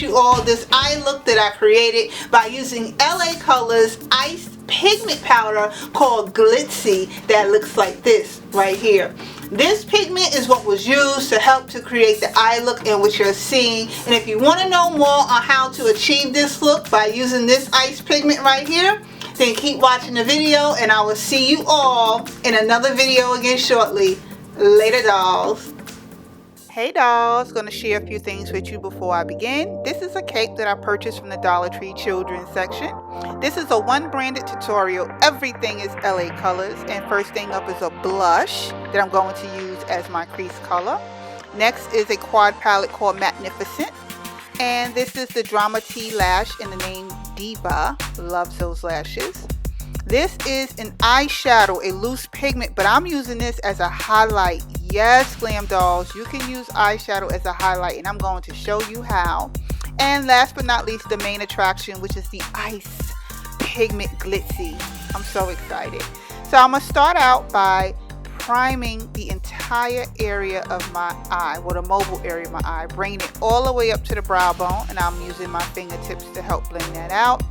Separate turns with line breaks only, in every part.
with you all this eye look that I created by using LA Colors Ice Pigment Powder called GLITZY that looks like this right here. This pigment is what was used to help to create the eye look in which you're seeing. And if you want to know more on how to achieve this look by using this ice pigment right here, then keep watching the video and I will see you all in another video again shortly. Later, dolls. Hey dolls, going to share a few things with you before I begin. This is a cape that I purchased from the Dollar Tree children's section. This is a one branded tutorial. Everything is LA Colors, and first thing up is a blush that I'm going to use as my crease color. Next is a quad palette called Mattenificent, and this is the DramatiLash in the name DIVA. Loves those lashes. This is an eyeshadow, a loose pigment, but I'm using this as a highlight. Yes, glam dolls, you can use eyeshadow as a highlight, and I'm going to show you how. And last but not least, the main attraction, which is the ice pigment GLITZY. I'm so excited. So I'm going to start out by priming the entire area of my eye, well, the mobile area of my eye, bringing it all the way up to the brow bone, and I'm using my fingertips to help blend that out.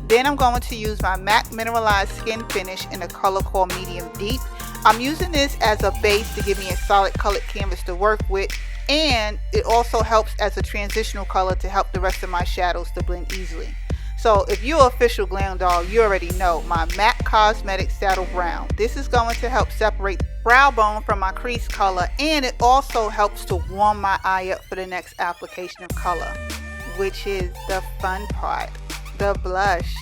Then I'm going to use my MAC Mineralized Skin Finish in a color called Medium Deep. I'm using this as a base to give me a solid colored canvas to work with, and it also helps as a transitional color to help the rest of my shadows to blend easily. So if you're an official glam doll, you already know my MAC Cosmetics Saddle Brown. This is going to help separate the brow bone from my crease color, and it also helps to warm my eye up for the next application of color, which is the fun part. The blush.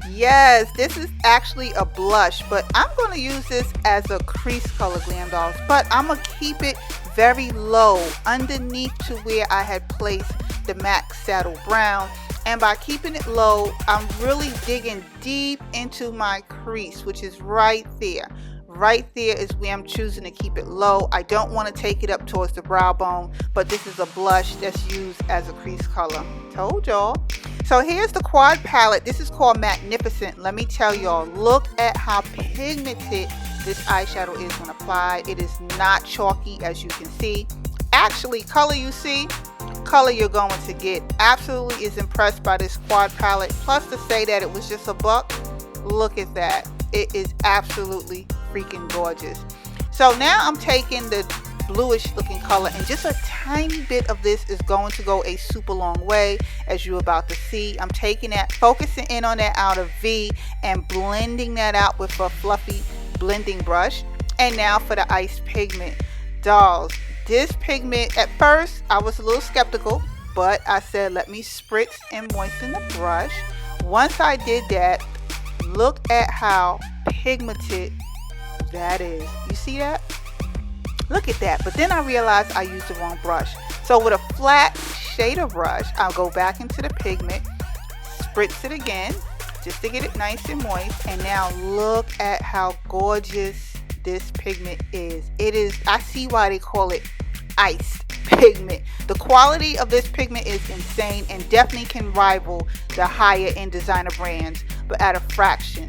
Yes, this is actually a blush, but I'm going to use this as a crease color, glam dolls, but I'm going to keep it very low underneath to where I had placed the MAC Saddle Brown. And by keeping it low, I'm really digging deep into my crease, which is right there. Right there is where I'm choosing to keep it low. I don't want to take it up towards the brow bone, but this is a blush that's used as a crease color. Told y'all. So here's the quad palette. This is called Mattenificent. Let me tell y'all, look at how pigmented this eyeshadow is when applied. It is not chalky, as you can see. Actually, color you see, color you're going to get. Absolutely is impressed by this quad palette. Plus, to say that it was just a buck, look at that. It is absolutely freaking gorgeous. So now I'm taking the bluish looking color, and just a tiny bit of this is going to go a super long way, as you're about to see. I'm taking that, focusing in on that outer V and blending that out with a fluffy blending brush. And now for the ice pigment. Dolls, this pigment, at first I was a little skeptical, but I said let me spritz and moisten the brush. Once I did that, look at how pigmented that is. You see that? Look at that. But then I realized I used the wrong brush. So with a flat shader brush, I'll go back into the pigment, spritz it again just to get it nice and moist. And now look at how gorgeous this pigment is. It is, I see why they call it ice pigment. The quality of this pigment is insane and definitely can rival the higher end designer brands, but at a fraction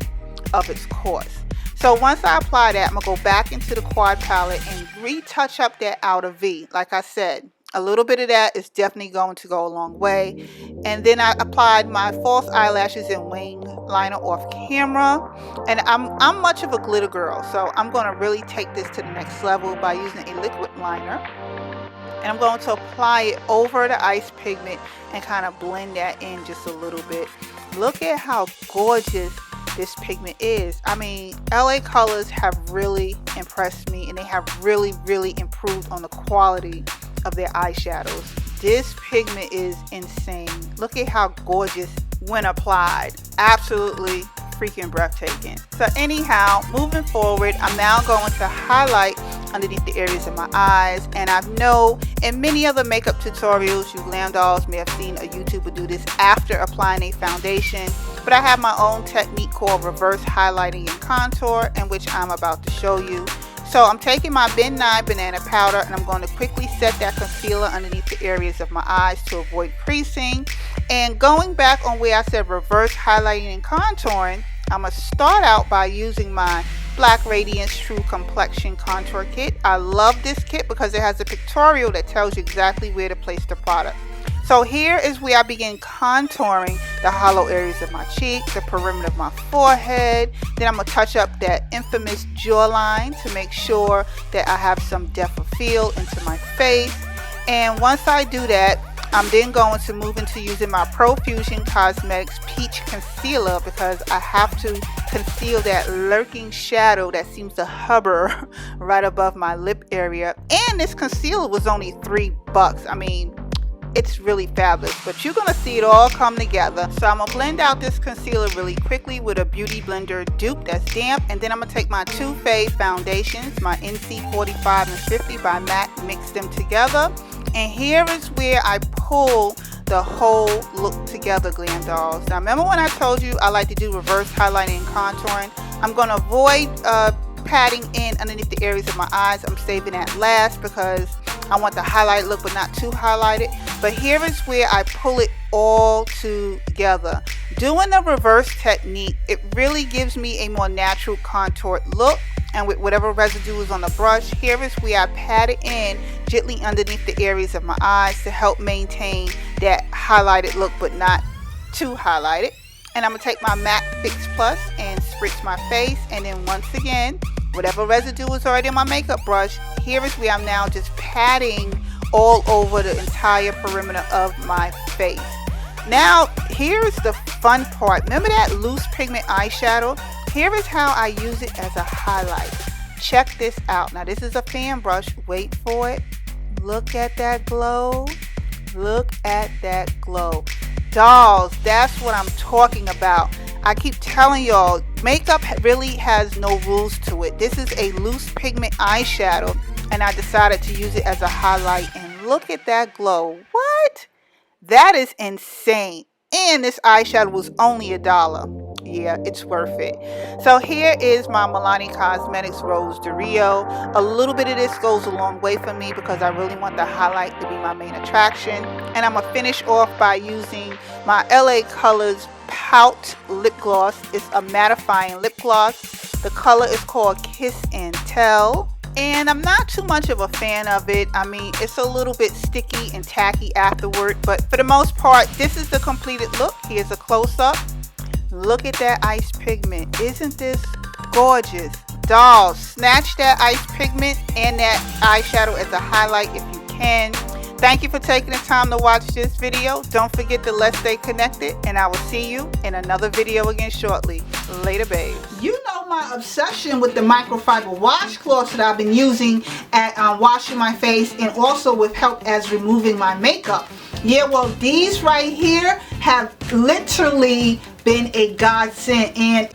of its cost. So once I apply that, I'm going to go back into the quad palette and retouch up that outer V. Like I said, a little bit of that is definitely going to go a long way. And then I applied my false eyelashes and wing liner off camera. And I'm much of a glitter girl, so I'm going to really take this to the next level by using a liquid liner. And I'm going to apply it over the ice pigment and kind of blend that in just a little bit. Look at how gorgeous this pigment is. I mean, LA Colors have really impressed me, and they have really improved on the quality of their eyeshadows. This pigment is insane. Look at how gorgeous when applied. Absolutely freaking breathtaking. So anyhow, moving forward, I'm now going to highlight underneath the areas of my eyes. And I know in many other makeup tutorials, you glam dolls may have seen a YouTuber do this after applying a foundation, but I have my own technique called reverse highlighting and contour, in which I'm about to show you. So I'm taking my Ben 9 banana powder, and I'm going to quickly set that concealer underneath the areas of my eyes to avoid creasing. And going back on where I said reverse highlighting and contouring, I'm going to start out by using my Black Radiance True Complexion Contour Kit. I love this kit because it has a pictorial that tells you exactly where to place the product. So here is where I begin contouring the hollow areas of my cheek, the perimeter of my forehead. Then I'm going to touch up that infamous jawline to make sure that I have some depth of field into my face. And once I do that, I'm then going to move into using my Profusion Cosmetics Peach Concealer, because I have to conceal that lurking shadow that seems to hover right above my lip area. And this concealer was only $3. I mean, it's really fabulous, but you're gonna see it all come together. So I'm gonna blend out this concealer really quickly with a Beauty Blender dupe that's damp, and then I'm gonna take my two Fave foundations, my NC 45 and 50 by MAC, mix them together, and here is where I pull the whole look together, glam dolls. Now remember when I told you I like to do reverse highlighting and contouring? I'm gonna avoid patting in underneath the areas of my eyes. I'm saving that last because I want the highlight look but not too highlighted. But here is where I pull it all together. Doing the reverse technique, it really gives me a more natural contoured look, and with whatever residue is on the brush, here is where I pat it in gently underneath the areas of my eyes to help maintain that highlighted look but not too highlighted. And I'm going to take my MAC Fix Plus and spritz my face, and then once again, whatever residue is already on my makeup brush, here is where I'm now just patting all over the entire perimeter of my face. Now, here is the fun part. Remember that loose pigment eyeshadow? Here is how I use it as a highlight. Check this out. Now, this is a fan brush. Wait for it. Look at that glow. Look at that glow. Dolls, that's what I'm talking about. I keep telling y'all, makeup really has no rules to it. This is a loose pigment eyeshadow, and I decided to use it as a highlight, and look at that glow. What? That is insane. And this eyeshadow was only $1. Yeah, it's worth it. So here is my ICED Cosmetics Rose de Rio. A little bit of this goes a long way for me because I really want the highlight to be my main attraction. And I'm going to finish off by using my L.A Colors Pout Lip Gloss. It's a mattifying lip gloss. The color is called Kiss and Tell. And I'm not too much of a fan of it. I mean, it's a little bit sticky and tacky afterward, but for the most part, this is the completed look. Here's a close-up. Look at that ice pigment. Isn't this gorgeous? Dolls, snatch that ice pigment and that eyeshadow as a highlight if you can. Thank you for taking the time to watch this video. Don't forget to let's stay connected, and I will see you in another video again shortly. Later, babes. You know my obsession with the microfiber washcloths that I've been using at washing my face, and also with help as removing my makeup. Yeah, well, these right here have literally been a godsend, and